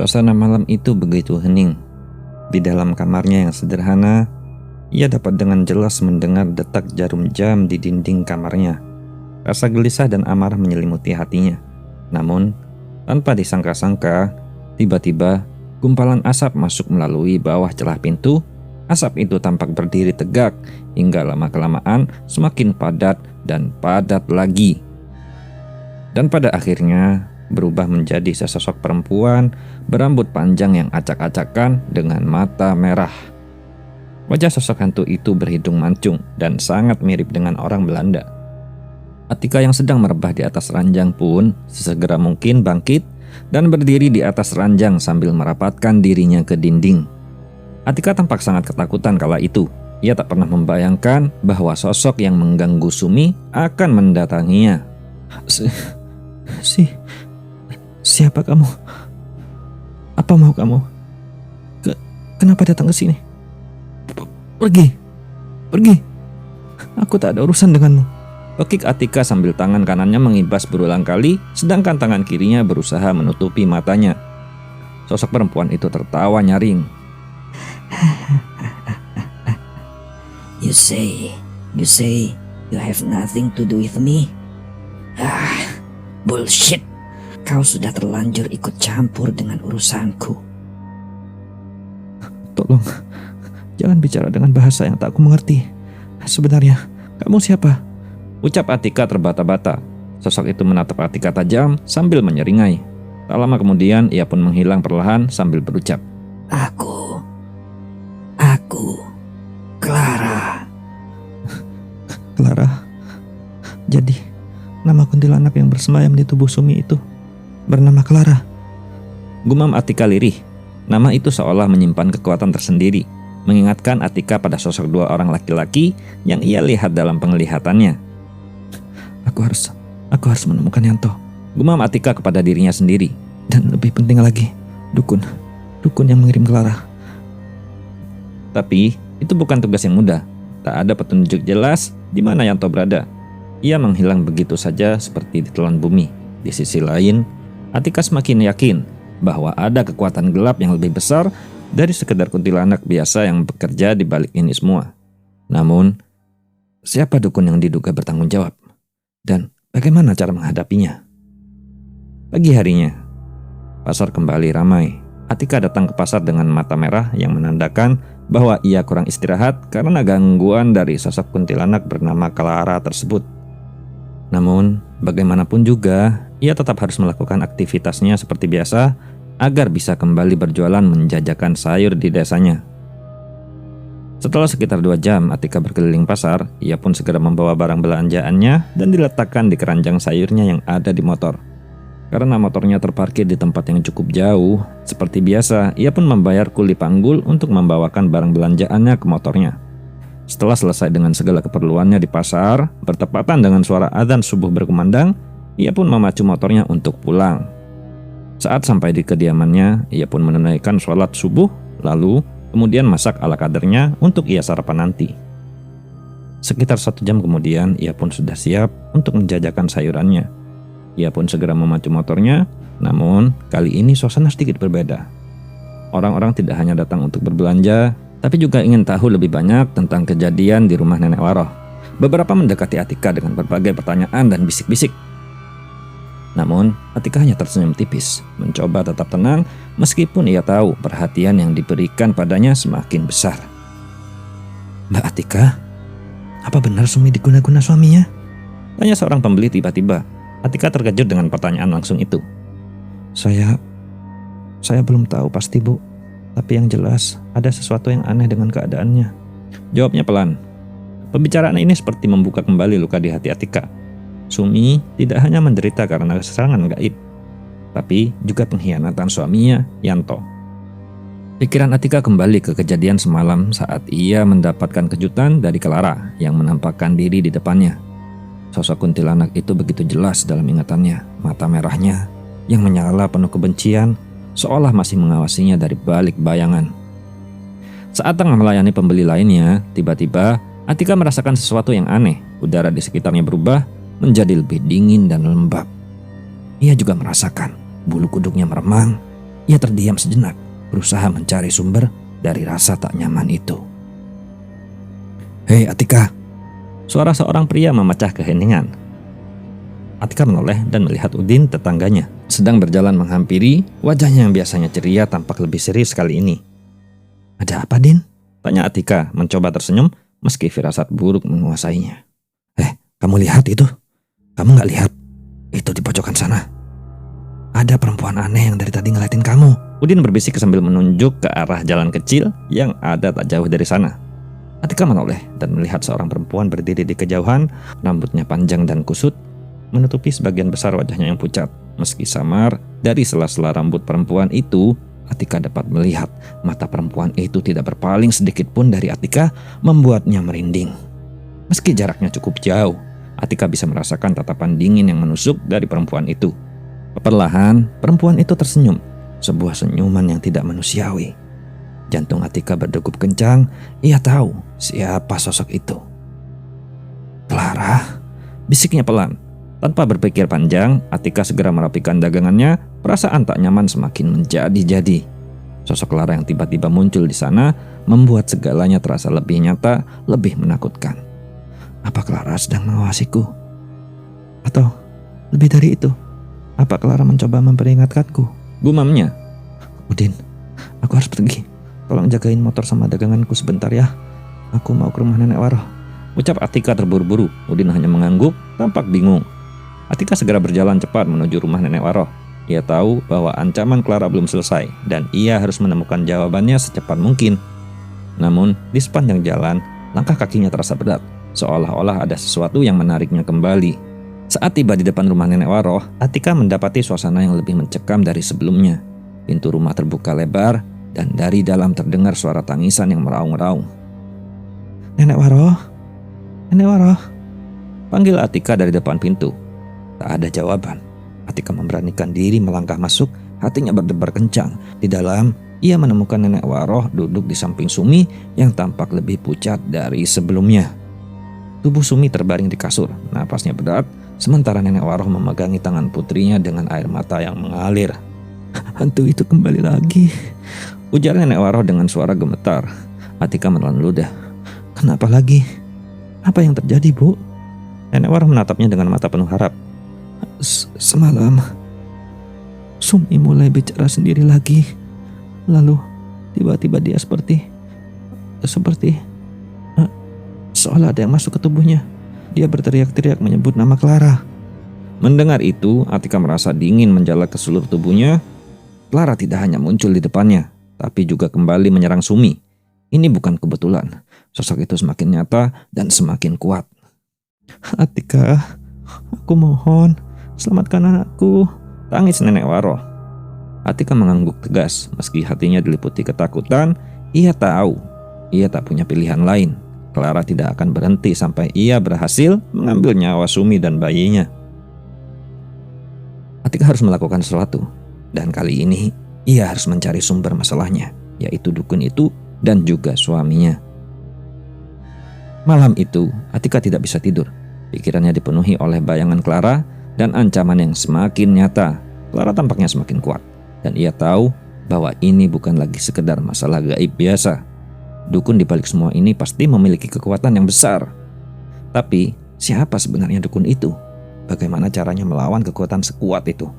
Suasana malam itu begitu hening. Di dalam kamarnya yang sederhana, ia dapat dengan jelas mendengar detak jarum jam di dinding kamarnya. Rasa gelisah dan amarah menyelimuti hatinya. Namun, tanpa disangka-sangka, tiba-tiba gumpalan asap masuk melalui bawah celah pintu. Asap itu tampak berdiri tegak hingga lama-kelamaan semakin padat dan padat lagi. Dan pada akhirnya berubah menjadi sesosok perempuan berambut panjang yang acak-acakan dengan mata merah. Wajah sosok hantu itu berhidung mancung dan sangat mirip dengan orang Belanda. Atika yang sedang merebah di atas ranjang pun sesegera mungkin bangkit dan berdiri di atas ranjang sambil merapatkan dirinya ke dinding. Atika tampak sangat ketakutan kala itu. Ia tak pernah membayangkan bahwa sosok yang mengganggu Sumi akan mendatanginya. Siapa kamu? Apa mau kamu? Kenapa datang ke sini? Pergi. Aku tak ada urusan denganmu. Pekik Atika sambil tangan kanannya mengibas berulang kali, sedangkan tangan kirinya berusaha menutupi matanya. Sosok perempuan itu tertawa nyaring. You say you have nothing to do with me? Bullshit. Kau sudah terlanjur ikut campur dengan urusanku. Tolong, jangan bicara dengan bahasa yang tak aku mengerti. Sebenarnya, kamu siapa? Ucap Atika terbata-bata. Sosok itu menatap Atika tajam sambil menyeringai. Tak lama kemudian, ia pun menghilang perlahan sambil berucap. Aku, Clara. Clara? Jadi, nama kuntilanak yang bersemayam di tubuh Sumi itu bernama Clara. Gumam Atika lirih. Nama itu seolah menyimpan kekuatan tersendiri, mengingatkan Atika pada sosok dua orang laki-laki yang ia lihat dalam penglihatannya. Aku harus menemukan Yanto. Gumam Atika kepada dirinya sendiri. Dan lebih penting lagi, dukun yang mengirim Clara. Tapi itu bukan tugas yang mudah. Tak ada petunjuk jelas di mana Yanto berada. Ia menghilang begitu saja seperti ditelan bumi. Di sisi lain, Atika semakin yakin bahwa ada kekuatan gelap yang lebih besar dari sekedar kuntilanak biasa yang bekerja di balik ini semua. Namun, siapa dukun yang diduga bertanggung jawab? Dan bagaimana cara menghadapinya? Pagi harinya, pasar kembali ramai. Atika datang ke pasar dengan mata merah yang menandakan bahwa ia kurang istirahat karena gangguan dari sosok kuntilanak bernama Clara tersebut. Namun, bagaimanapun juga, ia tetap harus melakukan aktivitasnya seperti biasa agar bisa kembali berjualan menjajakan sayur di desanya. Setelah sekitar 2 jam Atika berkeliling pasar, ia pun segera membawa barang belanjaannya dan diletakkan di keranjang sayurnya yang ada di motor. Karena motornya terparkir di tempat yang cukup jauh, seperti biasa, ia pun membayar kuli panggul untuk membawakan barang belanjaannya ke motornya. Setelah selesai dengan segala keperluannya di pasar, bertepatan dengan suara adzan subuh berkumandang, ia pun memacu motornya untuk pulang. Saat sampai di kediamannya, ia pun menunaikan sholat subuh, lalu kemudian masak ala kadarnya untuk ia sarapan nanti. Sekitar 1 jam kemudian, ia pun sudah siap untuk menjajakan sayurannya. Ia pun segera memacu motornya, namun kali ini suasana sedikit berbeda. Orang-orang tidak hanya datang untuk berbelanja, tapi juga ingin tahu lebih banyak tentang kejadian di rumah Nenek Waroh. Beberapa mendekati Atika dengan berbagai pertanyaan dan bisik-bisik. Namun, Atika hanya tersenyum tipis, mencoba tetap tenang meskipun ia tahu perhatian yang diberikan padanya semakin besar. Mbak Atika, apa benar Sumi diguna-guna suaminya? Tanya seorang pembeli tiba-tiba. Atika terkejut dengan pertanyaan langsung itu. Saya belum tahu pasti, Bu. Tapi yang jelas ada sesuatu yang aneh dengan keadaannya. Jawabnya pelan. Pembicaraan ini seperti membuka kembali luka di hati Atika. Sumi tidak hanya menderita karena serangan gaib, tapi juga pengkhianatan suaminya, Yanto. Pikiran Atika kembali ke kejadian semalam saat ia mendapatkan kejutan dari Clara yang menampakkan diri di depannya. Sosok kuntilanak itu begitu jelas dalam ingatannya, mata merahnya yang menyala penuh kebencian seolah masih mengawasinya dari balik bayangan. Saat tengah melayani pembeli lainnya, tiba-tiba Atika merasakan sesuatu yang aneh. Udara di sekitarnya berubah menjadi lebih dingin dan lembab. Ia juga merasakan bulu kuduknya meremang. Ia terdiam sejenak, berusaha mencari sumber dari rasa tak nyaman itu. "Hei Atika!" Suara seorang pria memecah keheningan. Atika menoleh dan melihat Udin, tetangganya, sedang berjalan menghampiri. Wajahnya yang biasanya ceria tampak lebih serius kali ini. "Ada apa, Din?" tanya Atika, mencoba tersenyum meski firasat buruk menguasainya. "Kamu lihat itu? Kamu nggak lihat? Itu di pojokan sana. Ada perempuan aneh yang dari tadi ngeliatin kamu." Udin berbisik sambil menunjuk ke arah jalan kecil yang ada tak jauh dari sana. Atika menoleh dan melihat seorang perempuan berdiri di kejauhan. Rambutnya panjang dan kusut, menutupi sebagian besar wajahnya yang pucat. Meski samar, dari sela-sela rambut perempuan itu, Atika dapat melihat mata perempuan itu tidak berpaling sedikit pun dari Atika, membuatnya merinding. Meski jaraknya cukup jauh, Atika bisa merasakan tatapan dingin yang menusuk dari perempuan itu. Perlahan, perempuan itu tersenyum, sebuah senyuman yang tidak manusiawi. Jantung Atika berdegup kencang. Ia tahu siapa sosok itu. "Clara," bisiknya pelan. Tanpa berpikir panjang, Atika segera merapikan dagangannya. Perasaan tak nyaman semakin menjadi-jadi. Sosok Clara yang tiba-tiba muncul di sana membuat segalanya terasa lebih nyata, lebih menakutkan. Apa Clara sedang mengawasiku? Atau lebih dari itu, apa Clara mencoba memperingatkanku? Gumamnya. "Udin, aku harus pergi. Tolong jagain motor sama daganganku sebentar ya. Aku mau ke rumah Nenek Waroh," ucap Atika terburu-buru. Udin hanya mengangguk, tampak bingung. Atika segera berjalan cepat menuju rumah Nenek Waroh. Ia tahu bahwa ancaman Clara belum selesai dan ia harus menemukan jawabannya secepat mungkin. Namun, di sepanjang jalan, langkah kakinya terasa berat, seolah-olah ada sesuatu yang menariknya kembali. Saat tiba di depan rumah Nenek Waroh, Atika mendapati suasana yang lebih mencekam dari sebelumnya. Pintu rumah terbuka lebar dan dari dalam terdengar suara tangisan yang meraung-raung. "Nenek Waroh, Nenek Waroh," panggil Atika dari depan pintu. Tak ada jawaban. Atika memberanikan diri melangkah masuk, hatinya berdebar kencang. Di dalam, ia menemukan Nenek Waroh duduk di samping Sumi yang tampak lebih pucat dari sebelumnya. Tubuh Sumi terbaring di kasur, napasnya berat, sementara Nenek Waroh memegangi tangan putrinya dengan air mata yang mengalir. "Hantu itu kembali lagi," ujar Nenek Waroh dengan suara gemetar. Atika menelan ludah. "Kenapa lagi? Apa yang terjadi, Bu?" Nenek Waroh menatapnya dengan mata penuh harap. Semalam, Sumi mulai bicara sendiri lagi. Lalu, tiba-tiba dia seperti seolah ada yang masuk ke tubuhnya. Dia berteriak-teriak menyebut nama Clara." Mendengar itu, Atika merasa dingin menjalar ke seluruh tubuhnya. Clara tidak hanya muncul di depannya, tapi juga kembali menyerang Sumi. Ini bukan kebetulan. Sosok itu semakin nyata dan semakin kuat. "Atika, aku mohon, selamatkan anakku," tangis Nenek Waroh. Atika mengangguk tegas, meski hatinya diliputi ketakutan. Ia tahu, ia tak punya pilihan lain. Clara tidak akan berhenti sampai ia berhasil mengambil nyawa Sumi dan bayinya. Atika harus melakukan sesuatu, dan kali ini ia harus mencari sumber masalahnya, yaitu dukun itu dan juga suaminya. Malam itu, Atika tidak bisa tidur. Pikirannya dipenuhi oleh bayangan Clara dan ancaman yang semakin nyata. Clara tampaknya semakin kuat, dan ia tahu bahwa ini bukan lagi sekedar masalah gaib biasa. Dukun di balik semua ini pasti memiliki kekuatan yang besar. Tapi, siapa sebenarnya dukun itu? Bagaimana caranya melawan kekuatan sekuat itu?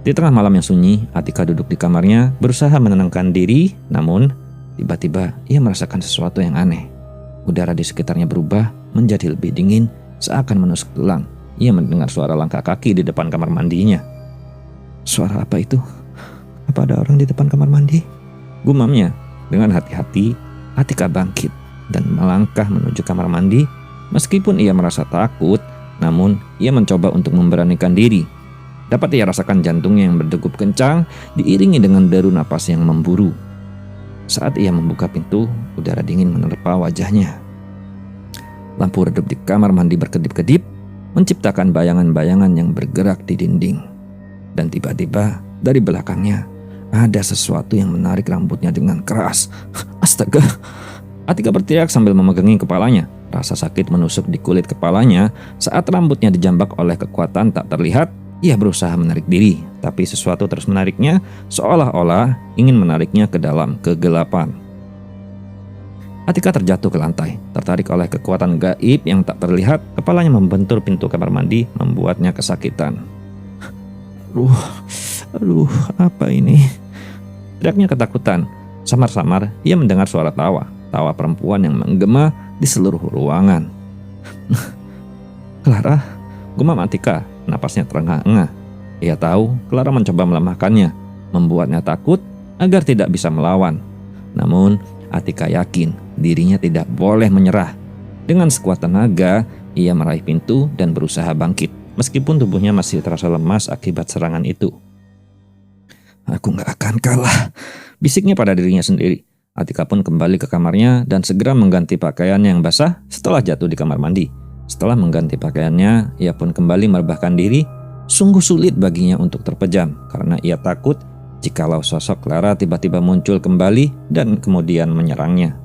Di tengah malam yang sunyi, Atika duduk di kamarnya, berusaha menenangkan diri. Namun, tiba-tiba ia merasakan sesuatu yang aneh. Udara di sekitarnya berubah menjadi lebih dingin, seakan menusuk tulang. Ia mendengar suara langkah kaki di depan kamar mandinya. "Suara apa itu? Apa ada orang di depan kamar mandi?" gumamnya. Dengan hati-hati, Atika bangkit dan melangkah menuju kamar mandi. Meskipun ia merasa takut, namun ia mencoba untuk memberanikan diri. Dapat ia rasakan jantungnya yang berdegup kencang, diiringi dengan deru napas yang memburu. Saat ia membuka pintu, udara dingin menerpa wajahnya. Lampu redup di kamar mandi berkedip-kedip, menciptakan bayangan-bayangan yang bergerak di dinding. Dan tiba-tiba dari belakangnya ada sesuatu yang menarik rambutnya dengan keras. Astaga! Atika berteriak sambil memegangi kepalanya. Rasa sakit menusuk di kulit kepalanya saat rambutnya dijambak oleh kekuatan tak terlihat. Ia berusaha menarik diri, tapi sesuatu terus menariknya, seolah-olah ingin menariknya ke dalam kegelapan. Atika terjatuh ke lantai, tertarik oleh kekuatan gaib yang tak terlihat. Kepalanya membentur pintu kamar mandi, membuatnya kesakitan. Aduh, apa ini? Teriaknya ketakutan. Samar-samar ia mendengar suara tawa perempuan yang menggema di seluruh ruangan. Clara, gumam Atika, napasnya terengah-engah. Ia tahu Clara mencoba melemahkannya, membuatnya takut agar tidak bisa melawan. Namun Atika yakin dirinya tidak boleh menyerah. Dengan sekuat tenaga, ia meraih pintu dan berusaha bangkit, meskipun tubuhnya masih terasa lemas akibat serangan itu. Aku gak akan kalah, bisiknya pada dirinya sendiri. Atika pun kembali ke kamarnya dan segera mengganti pakaiannya yang basah setelah jatuh di kamar mandi. Setelah mengganti pakaiannya, ia pun kembali merebahkan diri. Sungguh sulit baginya untuk terpejam karena ia takut jikalau sosok Clara tiba-tiba muncul kembali dan kemudian menyerangnya.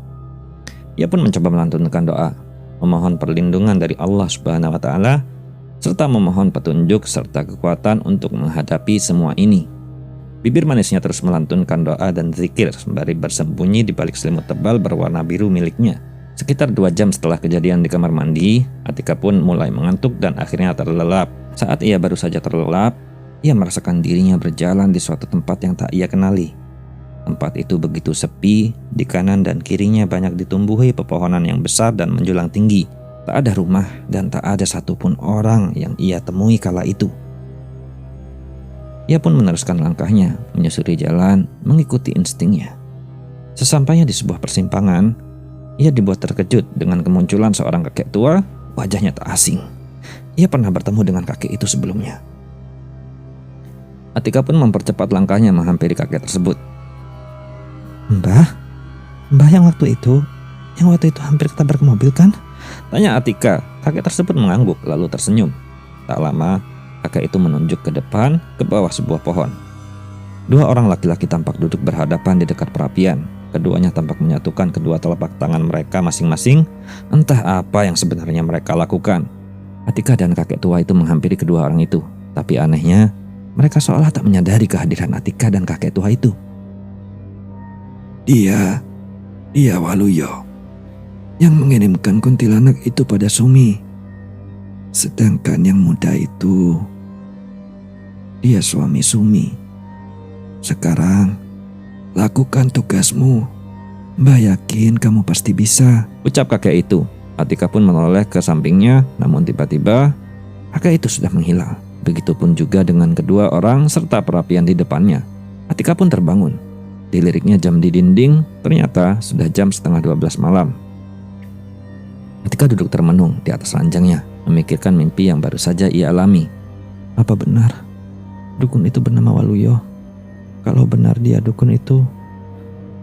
Ia pun mencoba melantunkan doa, memohon perlindungan dari Allah Subhanahu wa Ta'ala, serta memohon petunjuk serta kekuatan untuk menghadapi semua ini. Bibir manisnya terus melantunkan doa dan zikir sembari bersembunyi di balik selimut tebal berwarna biru miliknya. Sekitar 2 jam setelah kejadian di kamar mandi, Atika pun mulai mengantuk dan akhirnya terlelap. Saat ia baru saja terlelap, ia merasakan dirinya berjalan di suatu tempat yang tak ia kenali. Tempat itu begitu sepi, di kanan dan kirinya banyak ditumbuhi pepohonan yang besar dan menjulang tinggi. Tak ada rumah dan tak ada satupun orang yang ia temui kala itu. Ia pun meneruskan langkahnya, menyusuri jalan, mengikuti instingnya. Sesampainya di sebuah persimpangan, ia dibuat terkejut dengan kemunculan seorang kakek tua, wajahnya tak asing. Ia pernah bertemu dengan kakek itu sebelumnya. Atika pun mempercepat langkahnya menghampiri kakek tersebut. Mbah yang waktu itu hampir ketabrak mobil kan? Tanya Atika. Kakek tersebut mengangguk lalu tersenyum. Tak lama, kakek itu menunjuk ke depan, ke bawah sebuah pohon. 2 orang laki-laki tampak duduk berhadapan di dekat perapian. Keduanya tampak menyatukan kedua telapak tangan mereka masing-masing. Entah apa yang sebenarnya mereka lakukan. Atika dan kakek tua itu menghampiri kedua orang itu. Tapi anehnya, mereka seolah tak menyadari kehadiran Atika dan kakek tua itu. Dia Waluyo yang mengirimkan kuntilanak itu pada Sumi. Sedangkan yang muda itu, dia suami Sumi. Sekarang, lakukan tugasmu. Mbak yakin kamu pasti bisa, ucap kakek itu. Atika pun menoleh ke sampingnya, namun tiba-tiba kakek itu sudah menghilang. Begitupun juga dengan kedua orang serta perapian di depannya. Atika pun terbangun. Diliriknya jam di dinding, ternyata sudah jam setengah 12 malam. Atika duduk termenung di atas ranjangnya, memikirkan mimpi yang baru saja ia alami. Apa benar dukun itu bernama Waluyo? Kalau benar dia dukun itu,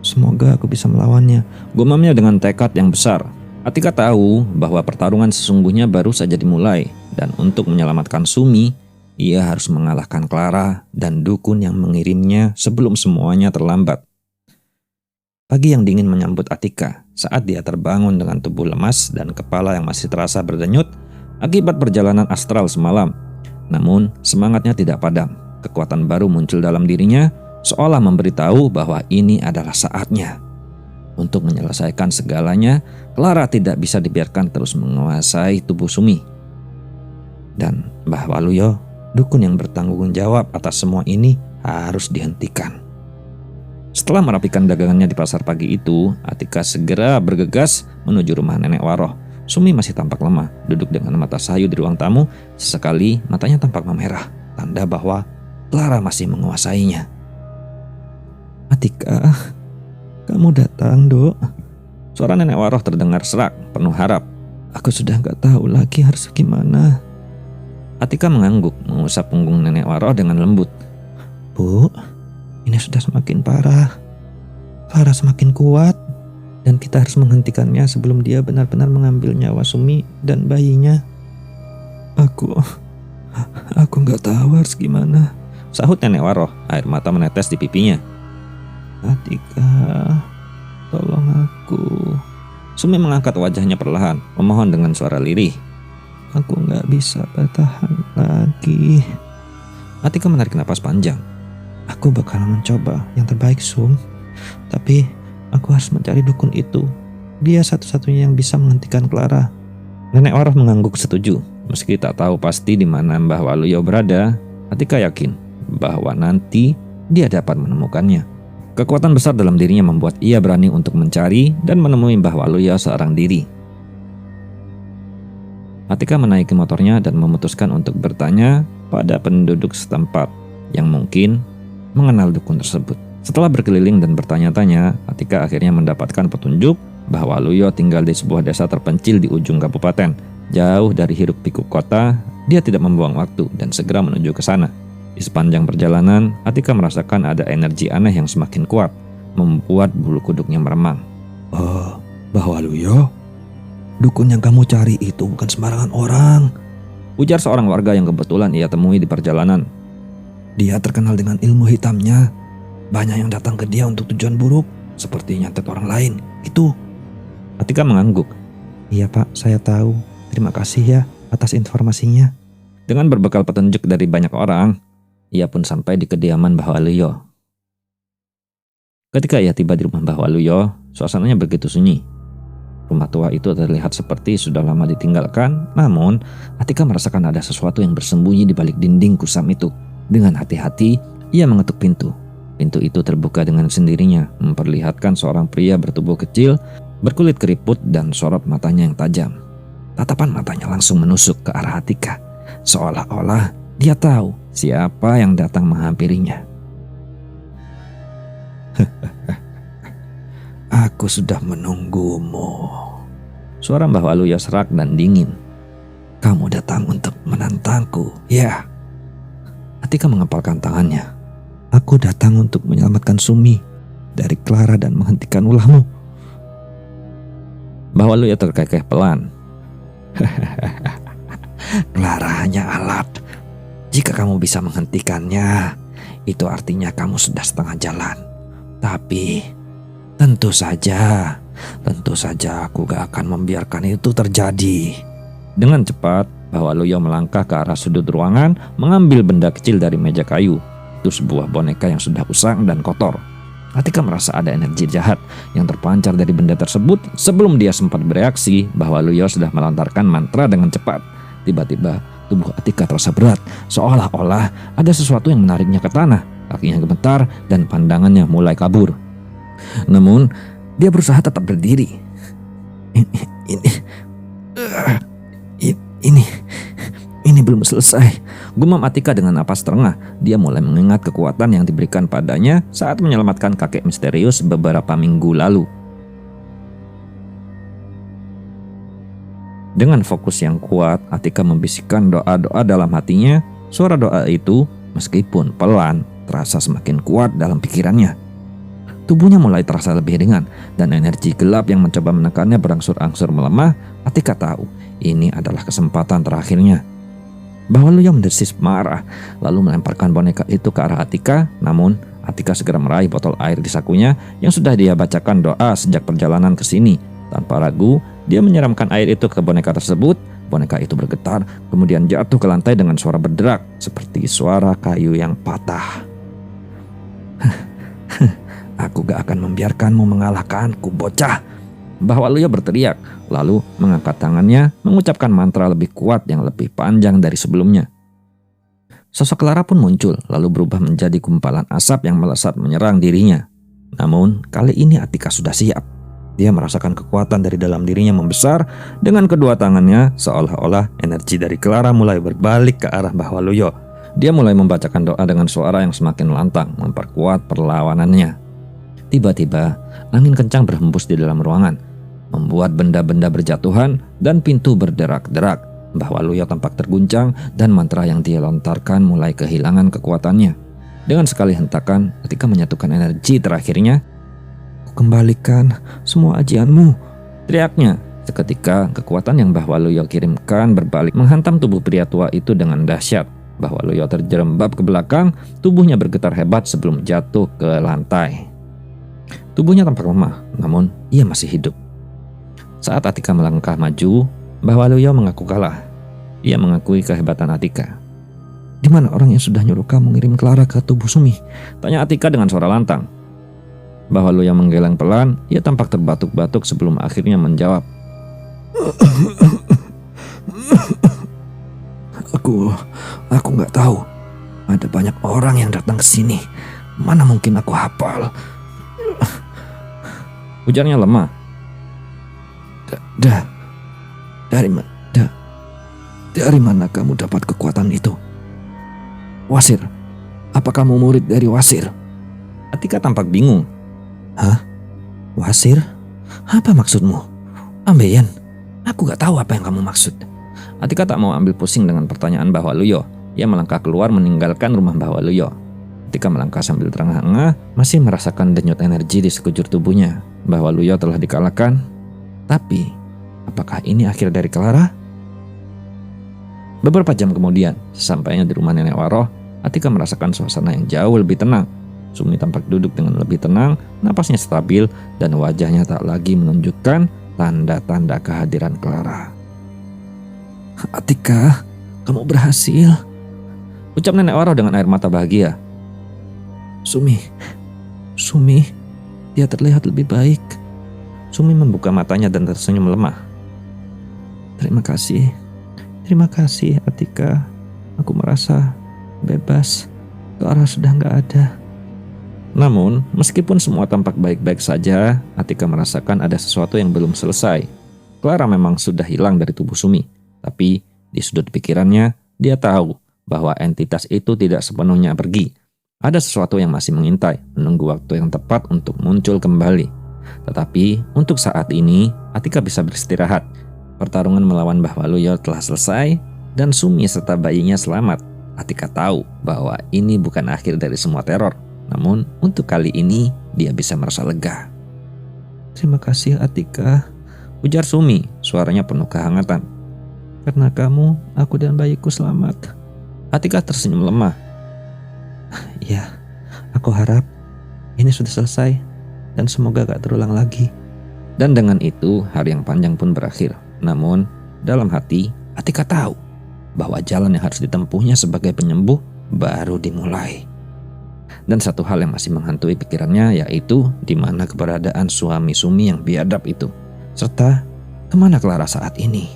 semoga aku bisa melawannya, gumamnya dengan tekad yang besar. Atika tahu bahwa pertarungan sesungguhnya baru saja dimulai, dan untuk menyelamatkan Sumi, ia harus mengalahkan Clara dan dukun yang mengirimnya sebelum semuanya terlambat. Pagi yang dingin menyambut Atika saat dia terbangun dengan tubuh lemas dan kepala yang masih terasa berdenyut akibat perjalanan astral semalam. Namun semangatnya tidak padam. Kekuatan baru muncul dalam dirinya, seolah memberitahu bahwa ini adalah saatnya. Untuk menyelesaikan segalanya, Clara tidak bisa dibiarkan terus menguasai tubuh Sumi. Dan Mbah Waluyo, dukun yang bertanggung jawab atas semua ini, harus dihentikan. Setelah merapikan dagangannya di pasar pagi itu, Atika segera bergegas menuju rumah Nenek Waroh. Sumi masih tampak lemah, duduk dengan mata sayu di ruang tamu. Sesekali matanya tampak memerah, tanda bahwa Clara masih menguasainya. Atika, kamu datang, Dok. Suara Nenek Waroh terdengar serak, penuh harap. Aku sudah gak tahu lagi harus gimana. Atika mengangguk, mengusap punggung Nenek Waroh dengan lembut. Bu, ini sudah semakin parah. Clara semakin kuat, dan kita harus menghentikannya sebelum dia benar-benar mengambil nyawa Sumi dan bayinya. Aku gak tahu harus gimana, sahut Nenek Waroh, air mata menetes di pipinya. Atika, tolong aku. Sumi mengangkat wajahnya perlahan, memohon dengan suara lirih. Aku gak bisa bertahan lagi. Atika menarik napas panjang. Aku bakalan mencoba yang terbaik, Sum. Tapi aku harus mencari dukun itu. Dia satu-satunya yang bisa menghentikan Clara. Nenek Orah mengangguk setuju. Meski tak tahu pasti di mana Mbah Waluyo berada, Atika yakin bahwa nanti dia dapat menemukannya. Kekuatan besar dalam dirinya membuat ia berani untuk mencari dan menemui Mbah Waluyo seorang diri. Atika menaiki motornya dan memutuskan untuk bertanya pada penduduk setempat yang mungkin mengenal dukun tersebut. Setelah berkeliling dan bertanya-tanya, Atika akhirnya mendapatkan petunjuk bahwa Waluyo tinggal di sebuah desa terpencil di ujung kabupaten. Jauh dari hiruk-pikuk kota, dia tidak membuang waktu dan segera menuju ke sana. Di sepanjang perjalanan, Atika merasakan ada energi aneh yang semakin kuat, membuat bulu kuduknya meremang. Oh, Mbah Waluyo? Dukun yang kamu cari itu bukan sembarangan orang. Ujar seorang warga yang kebetulan ia temui di perjalanan. Dia terkenal dengan ilmu hitamnya. Banyak yang datang ke dia untuk tujuan buruk, seperti nyantet orang lain. Itu. Atika mengangguk. Iya Pak, saya tahu. Terima kasih ya atas informasinya. Dengan berbekal petunjuk dari banyak orang, ia pun sampai di kediaman Mbah Waluyo. Ketika ia tiba di rumah Mbah Waluyo, suasananya begitu sunyi. Rumah tua itu terlihat seperti sudah lama ditinggalkan, namun Atika merasakan ada sesuatu yang bersembunyi di balik dinding kusam itu. Dengan hati-hati, ia mengetuk pintu. Pintu itu terbuka dengan sendirinya, memperlihatkan seorang pria bertubuh kecil, berkulit keriput dan sorot matanya yang tajam. Tatapan matanya langsung menusuk ke arah Atika, seolah-olah dia tahu siapa yang datang menghampirinya. Aku sudah menunggumu. Suara Mbah Waluyo serak dan dingin. Kamu datang untuk menantangku, ya? Atika mengepalkan tangannya. Aku datang untuk menyelamatkan Sumi dari Clara dan menghentikan ulahmu. Mbah Waluyo terkekeh pelan. Clara hanya alat. Jika kamu bisa menghentikannya, itu artinya kamu sudah setengah jalan. Tapi tentu saja aku gak akan membiarkan itu terjadi. Dengan cepat, Mbah Waluyo melangkah ke arah sudut ruangan, mengambil benda kecil dari meja kayu. Itu sebuah boneka yang sudah usang dan kotor. Atika merasa ada energi jahat yang terpancar dari benda tersebut. Sebelum dia sempat bereaksi, Mbah Waluyo sudah melontarkan mantra dengan cepat. Tiba-tiba, tubuh Atika terasa berat, seolah-olah ada sesuatu yang menariknya ke tanah. Kakinya gemetar dan pandangannya mulai kabur. Namun, dia berusaha tetap berdiri. Ini belum selesai. Gumam Atika dengan napas terengah. Dia mulai mengingat kekuatan yang diberikan padanya saat menyelamatkan kakek misterius beberapa minggu lalu. Dengan fokus yang kuat, Atika membisikkan doa-doa dalam hatinya. Suara doa itu, meskipun pelan, terasa semakin kuat dalam pikirannya. Tubuhnya mulai terasa lebih ringan, dan energi gelap yang mencoba menekannya berangsur-angsur melemah. Atika tahu ini adalah kesempatan terakhirnya. Mbah Waluyo mendesis marah, lalu melemparkan boneka itu ke arah Atika. Namun Atika segera meraih botol air di sakunya yang sudah dia bacakan doa sejak perjalanan ke sini. Tanpa ragu, dia menyiramkan air itu ke boneka tersebut. Boneka itu bergetar, kemudian jatuh ke lantai dengan suara berderak, seperti suara kayu yang patah. Aku gak akan membiarkanmu mengalahkanku, bocah. Mbah Waluyo berteriak, lalu mengangkat tangannya, mengucapkan mantra lebih kuat yang lebih panjang dari sebelumnya. Sosok Clara pun muncul, lalu berubah menjadi gumpalan asap yang melesat menyerang dirinya. Namun, kali ini Atika sudah siap. Dia merasakan kekuatan dari dalam dirinya membesar. Dengan kedua tangannya, seolah-olah energi dari Clara mulai berbalik ke arah Mbah Waluyo. Dia mulai membacakan doa dengan suara yang semakin lantang, memperkuat perlawanannya. Tiba-tiba, angin kencang berhembus di dalam ruangan, membuat benda-benda berjatuhan dan pintu berderak-derak. Mbah Waluyo tampak terguncang dan mantra yang dia lontarkan mulai kehilangan kekuatannya. Dengan sekali hentakan, ketika menyatukan energi terakhirnya, "Kembalikan semua ajianmu," teriaknya. Seketika, kekuatan yang Mbah Waluyo kirimkan berbalik menghantam tubuh pria tua itu dengan dahsyat. Mbah Waluyo terjerembab ke belakang, tubuhnya bergetar hebat sebelum jatuh ke lantai. Tubuhnya tampak lemah, namun ia masih hidup. Saat Atika melangkah maju, Mbah Waluyo mengaku kalah. Ia mengakui kehebatan Atika. Di mana orang yang sudah nyuruh kamu ngirim Clara ke tubuh Sumi? Tanya Atika dengan suara lantang. Bahwa Luya menggeleng pelan, ia tampak terbatuk-batuk sebelum akhirnya menjawab. Aku nggak tahu. Ada banyak orang yang datang ke sini. Mana mungkin aku hafal? Ujarnya lemah. Dari mana kamu dapat kekuatan itu? Wasir, apa kamu murid dari Wasir? Atika tampak bingung. Hah? Wasir? Apa maksudmu? Ambeien, aku gak tahu apa yang kamu maksud. Atika tak mau ambil pusing dengan pertanyaan Mbah Waluyo. Ia melangkah keluar meninggalkan rumah Mbah Waluyo. Atika melangkah sambil terengah-engah, masih merasakan denyut energi di sekujur tubuhnya. Mbah Waluyo telah dikalahkan. Tapi, apakah ini akhir dari Clara? Beberapa jam kemudian, sesampainya di rumah Nenek Waro, Atika merasakan suasana yang jauh lebih tenang. Sumi tampak duduk dengan lebih tenang, napasnya stabil, dan wajahnya tak lagi menunjukkan tanda-tanda kehadiran Clara. Atika, kamu berhasil. Ucap Nenek Waro dengan air mata bahagia. Sumi, dia terlihat lebih baik. Sumi membuka matanya dan tersenyum lemah. Terima kasih Atika. Aku merasa bebas. Clara sudah gak ada. Namun, meskipun semua tampak baik-baik saja, Atika merasakan ada sesuatu yang belum selesai. Clara memang sudah hilang dari tubuh Sumi. Tapi, di sudut pikirannya, dia tahu bahwa entitas itu tidak sepenuhnya pergi. Ada sesuatu yang masih mengintai, menunggu waktu yang tepat untuk muncul kembali. Tetapi, untuk saat ini, Atika bisa beristirahat. Pertarungan melawan Mbah Waluyo telah selesai, dan Sumi serta bayinya selamat. Atika tahu bahwa ini bukan akhir dari semua teror. Namun, untuk kali ini, dia bisa merasa lega. Terima kasih Atika, ujar Sumi, suaranya penuh kehangatan. Karena kamu, aku dan bayiku selamat. Atika tersenyum lemah. Ya, aku harap ini sudah selesai, dan semoga gak terulang lagi. Dan dengan itu, hari yang panjang pun berakhir. Namun, dalam hati, Atika tahu bahwa jalan yang harus ditempuhnya sebagai penyembuh baru dimulai. Dan satu hal yang masih menghantui pikirannya, yaitu di mana keberadaan suami Sumi yang biadab itu, serta kemana Clara saat ini.